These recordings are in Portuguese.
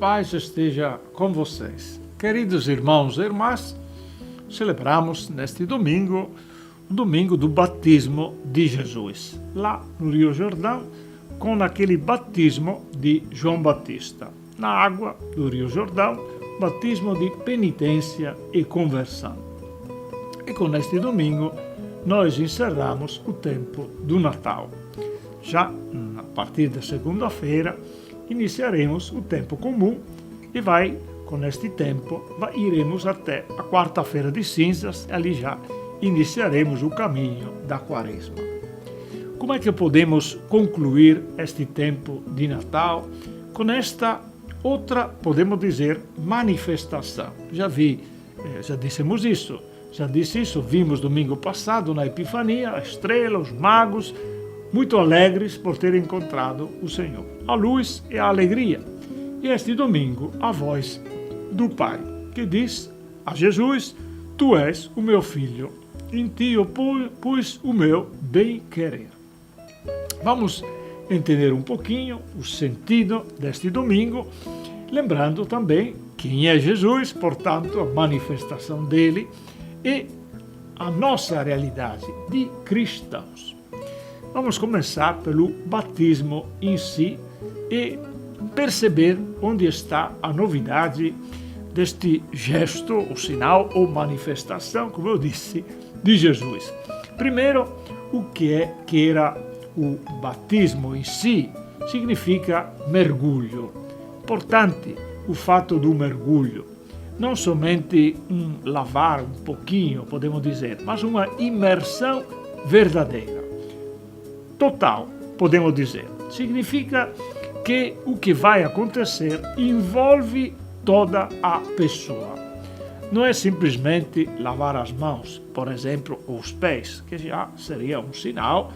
paz esteja com vocês. Queridos irmãos e irmãs, celebramos neste domingo, o domingo do batismo de Jesus, lá no Rio Jordão, com aquele batismo de João Batista. Na água do Rio Jordão, batismo de penitência e conversão. E com este domingo, nós encerramos o tempo do Natal. Já a partir da segunda-feira, iniciaremos o tempo comum e com este tempo, iremos até a quarta-feira de cinzas, ali já iniciaremos o caminho da Quaresma. Como é que podemos concluir este tempo de Natal com esta outra, podemos dizer, manifestação? Já dissemos isso, vimos domingo passado na Epifania, a estrela, os magos, muito alegres por terem encontrado o Senhor. A luz e a alegria. E este domingo, a voz do Pai, que diz a Jesus: Tu és o meu filho, em ti eu pus o meu bem-querer. Vamos entender um pouquinho o sentido deste domingo, lembrando também quem é Jesus, portanto, a manifestação dele e a nossa realidade de cristãos. Vamos começar pelo batismo em si e perceber onde está a novidade deste gesto, o sinal ou manifestação, como eu disse, de Jesus. Primeiro, o que era o batismo em si? Significa mergulho. Importante o fato do mergulho. Não somente lavar um pouquinho, podemos dizer, mas uma imersão verdadeira. Total, podemos dizer. Significa que o que vai acontecer envolve toda a pessoa. Não é simplesmente lavar as mãos, por exemplo, ou os pés, que já seria um sinal,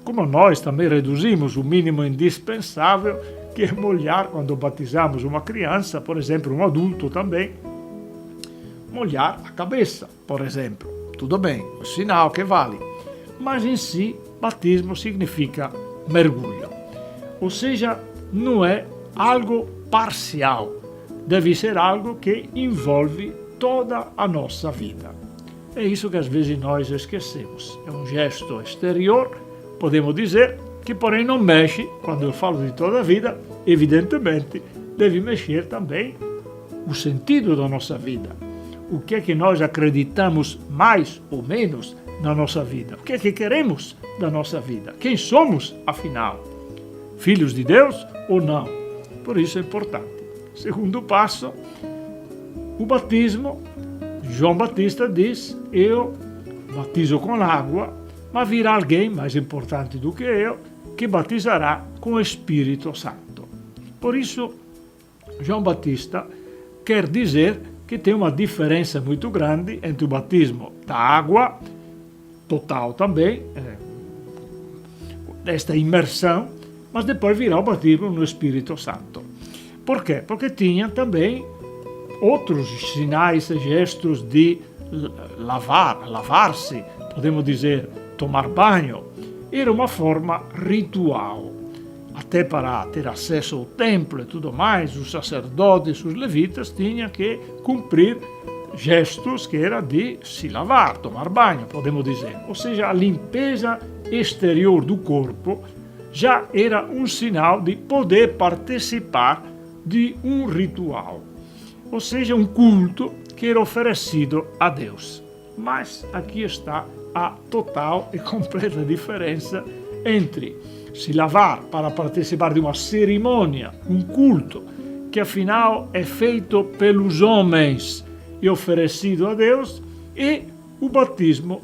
como nós também reduzimos o mínimo indispensável, que é molhar quando batizamos uma criança, por exemplo, um adulto também, molhar a cabeça, por exemplo. Tudo bem, o sinal que vale. Mas em si, batismo significa mergulho. Ou seja, não é algo parcial. Deve ser algo que envolve toda a nossa vida. É isso que às vezes nós esquecemos. É um gesto exterior, podemos dizer, que porém não mexe, quando eu falo de toda a vida, evidentemente, deve mexer também o sentido da nossa vida. O que é que nós acreditamos mais ou menos na nossa vida? O que é que queremos da nossa vida? Quem somos, afinal? Filhos de Deus ou não? Por isso é importante. Segundo passo, o batismo. João Batista diz: eu batizo com água, mas virá alguém mais importante do que eu, que batizará com o Espírito Santo. Por isso, João Batista quer dizer que tem uma diferença muito grande entre o batismo da água, total também, desta imersão, mas depois virá o batismo no Espírito Santo. Por quê? Porque tinha também outros sinais e gestos de lavar-se, podemos dizer, tomar banho. Era uma forma ritual. Até para ter acesso ao templo e tudo mais, os sacerdotes, os levitas tinham que cumprir gestos que era de se lavar, tomar banho, podemos dizer. Ou seja, a limpeza exterior do corpo já era um sinal de poder participar de um ritual. Ou seja, um culto que era oferecido a Deus. Mas aqui está a total e completa diferença entre se lavar para participar de uma cerimônia, um culto, que afinal é feito pelos homens e oferecido a Deus, e o batismo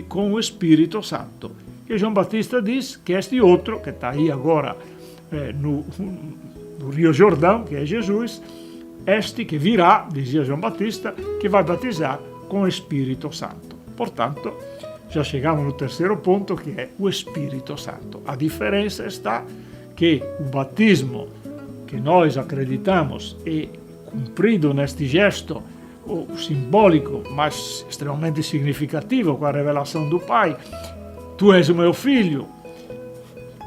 com o Espírito Santo. Que João Batista diz que este outro, que está aí agora no Rio Jordão, que é Jesus, este que virá, dizia João Batista, que vai batizar com o Espírito Santo. Portanto, já chegamos no terceiro ponto, que é o Espírito Santo. A diferença está que o batismo que nós acreditamos é cumprido neste gesto simbólico, mas extremamente significativo, com a revelação do Pai. Tu és o meu filho,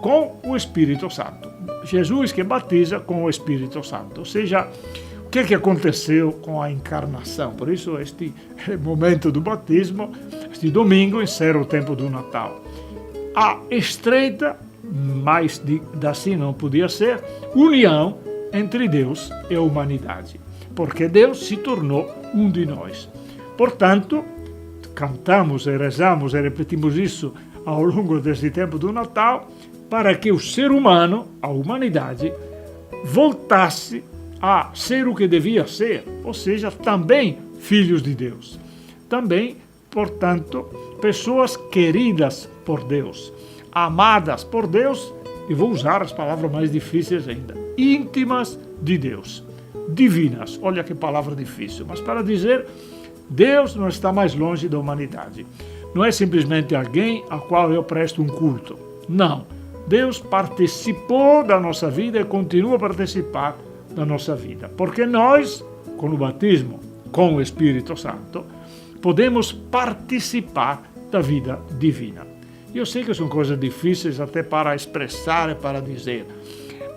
com o Espírito Santo. Jesus que batiza com o Espírito Santo. Ou seja, o que aconteceu com a encarnação? Por isso, este momento do batismo, este domingo, encerra o tempo do Natal. A estreita, mas assim não podia ser, união entre Deus e a humanidade. Porque Deus se tornou um de nós. Portanto, cantamos e rezamos e repetimos isso ao longo deste tempo do Natal, para que o ser humano, a humanidade, voltasse a ser o que devia ser, ou seja, também filhos de Deus. Também, portanto, pessoas queridas por Deus, amadas por Deus, e vou usar as palavras mais difíceis ainda, íntimas de Deus, divinas. Olha que palavra difícil, mas para dizer, Deus não está mais longe da humanidade. Não é simplesmente alguém a qual eu presto um culto. Não. Deus participou da nossa vida e continua a participar da nossa vida. Porque nós, com o batismo, com o Espírito Santo, podemos participar da vida divina. Eu sei que são coisas difíceis até para expressar e para dizer,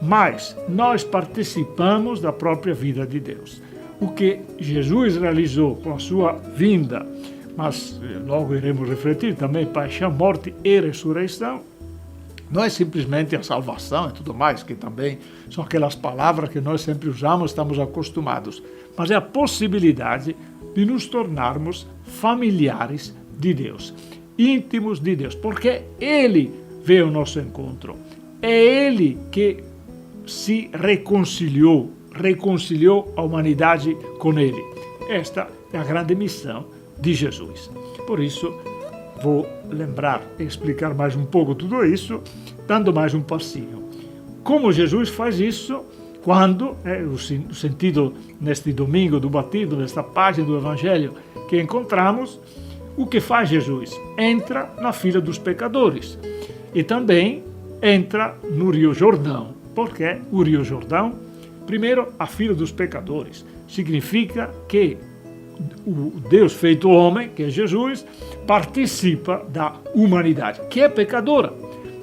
mas nós participamos da própria vida de Deus. O que Jesus realizou com a sua vinda, mas logo iremos refletir também, paixão, morte e ressurreição, não é simplesmente a salvação e tudo mais, que também são aquelas palavras que nós sempre usamos, estamos acostumados, mas é a possibilidade de nos tornarmos familiares de Deus, íntimos de Deus, porque Ele veio ao nosso encontro. É Ele que se reconciliou a humanidade com Ele. Esta é a grande missão de Jesus. Por isso, vou lembrar e explicar mais um pouco tudo isso, dando mais um passinho. Como Jesus faz isso quando, o sentido neste domingo do batismo, nesta página do Evangelho que encontramos, o que faz Jesus? Entra na fila dos pecadores e também entra no Rio Jordão. Porque o Rio Jordão, primeiro, a fila dos pecadores, significa que o Deus feito homem, que é Jesus, participa da humanidade, que é pecadora.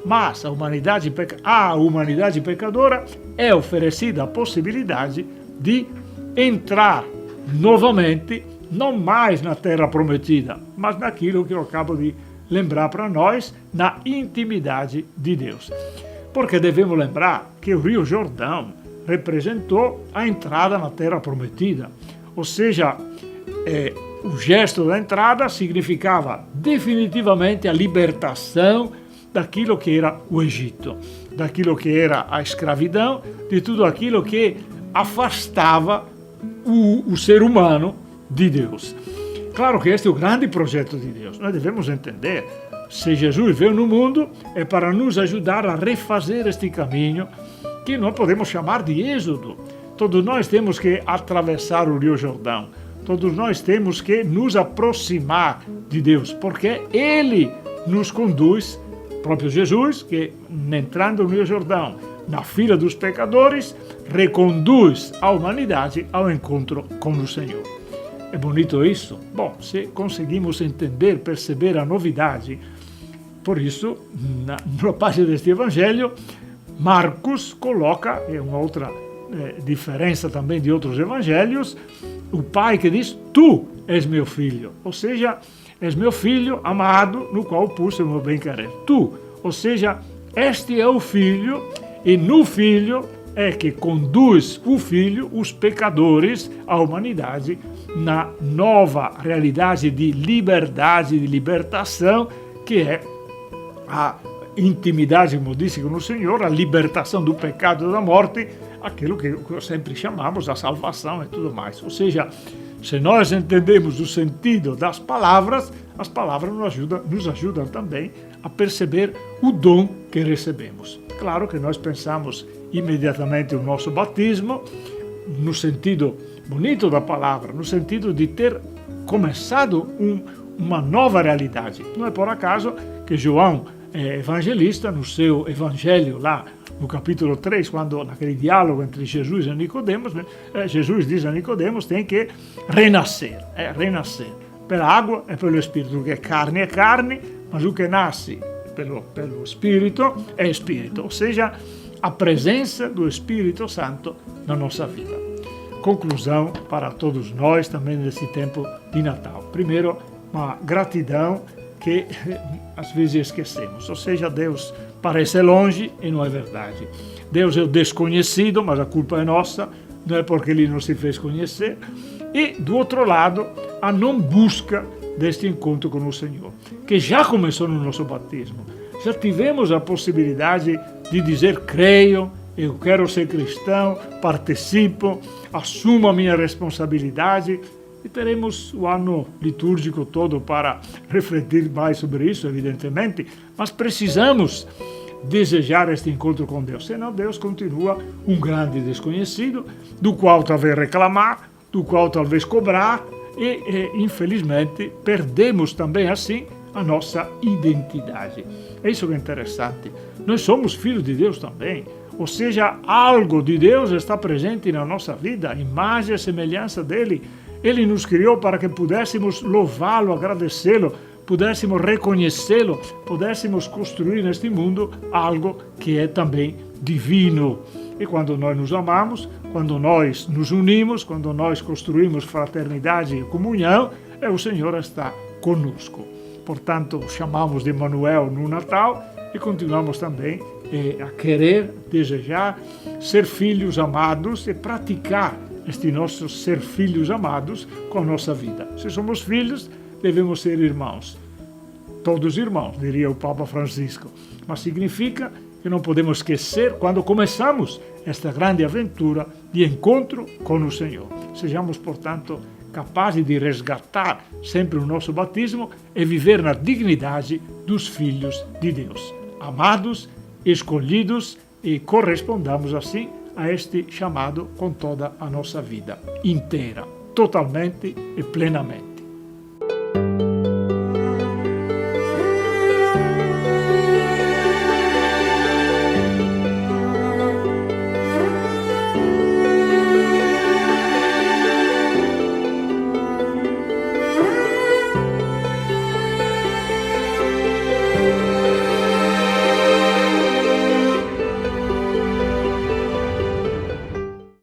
Mas a humanidade pecadora é oferecida a possibilidade de entrar novamente, não mais na terra prometida, mas naquilo que eu acabo de lembrar para nós, na intimidade de Deus. Porque devemos lembrar que o Rio Jordão representou a entrada na terra prometida, ou seja, o gesto da entrada significava definitivamente a libertação daquilo que era o Egito, daquilo que era a escravidão, de tudo aquilo que afastava o ser humano de Deus. Claro que este é o grande projeto de Deus. Nós devemos entender, se Jesus veio no mundo, é para nos ajudar a refazer este caminho que nós podemos chamar de êxodo. Todos nós temos que atravessar o Rio Jordão. Todos nós temos que nos aproximar de Deus, porque Ele nos conduz, próprio Jesus, que entrando no Rio Jordão, na fila dos pecadores, reconduz a humanidade ao encontro com o Senhor. É bonito isso? Bom, se conseguimos entender, perceber a novidade, por isso, na página deste Evangelho, Marcos coloca, é uma outra diferença também de outros evangelhos, o pai que diz, tu és meu filho, ou seja, és meu filho amado, no qual pus o meu bem-querer. Tu, ou seja, este é o filho, e no filho é que conduz o filho, os pecadores, a humanidade, na nova realidade de liberdade, de libertação, que é a intimidade, como disse com o Senhor, a libertação do pecado e da morte, aquilo que sempre chamamos a salvação e tudo mais. Ou seja, se nós entendemos o sentido das palavras, as palavras nos ajudam também a perceber o dom que recebemos. Claro que nós pensamos imediatamente no nosso batismo, no sentido bonito da palavra, no sentido de ter começado uma nova realidade. Não é por acaso que João, evangelista, no seu evangelho lá no capítulo 3, quando naquele diálogo entre Jesus e Nicodemos, Jesus diz a Nicodemos, tem que renascer, renascer pela água e pelo Espírito, porque carne é carne, mas o que nasce pelo Espírito é Espírito, ou seja, a presença do Espírito Santo na nossa vida. Conclusão para todos nós também nesse tempo de Natal. Primeiro, uma gratidão que às vezes esquecemos, ou seja, Deus parece longe e não é verdade. Deus é o desconhecido, mas a culpa é nossa, não é porque Ele não se fez conhecer. E, do outro lado, a não busca deste encontro com o Senhor, que já começou no nosso batismo. Já tivemos a possibilidade de dizer, creio, eu quero ser cristão, participo, assumo a minha responsabilidade, e teremos o ano litúrgico todo para refletir mais sobre isso, evidentemente, mas precisamos desejar este encontro com Deus, senão Deus continua um grande desconhecido, do qual talvez reclamar, do qual talvez cobrar, e infelizmente perdemos também assim a nossa identidade. É isso que é interessante. Nós somos filhos de Deus também, ou seja, algo de Deus está presente na nossa vida, a imagem e semelhança dele. Ele nos criou para que pudéssemos louvá-lo, agradecê-lo, pudéssemos reconhecê-lo, pudéssemos construir neste mundo algo que é também divino. E quando nós nos amamos, quando nós nos unimos, quando nós construímos fraternidade e comunhão, o Senhor está conosco. Portanto, chamamos de Emmanuel no Natal e continuamos também a querer, desejar ser filhos amados e praticar este nosso ser filhos amados com a nossa vida. Se somos filhos, devemos ser irmãos. Todos irmãos, diria o Papa Francisco. Mas significa que não podemos esquecer quando começamos esta grande aventura de encontro com o Senhor. Sejamos, portanto, capazes de resgatar sempre o nosso batismo e viver na dignidade dos filhos de Deus, amados, escolhidos, e correspondamos assim a este chamado com toda a nossa vida inteira, totalmente e plenamente.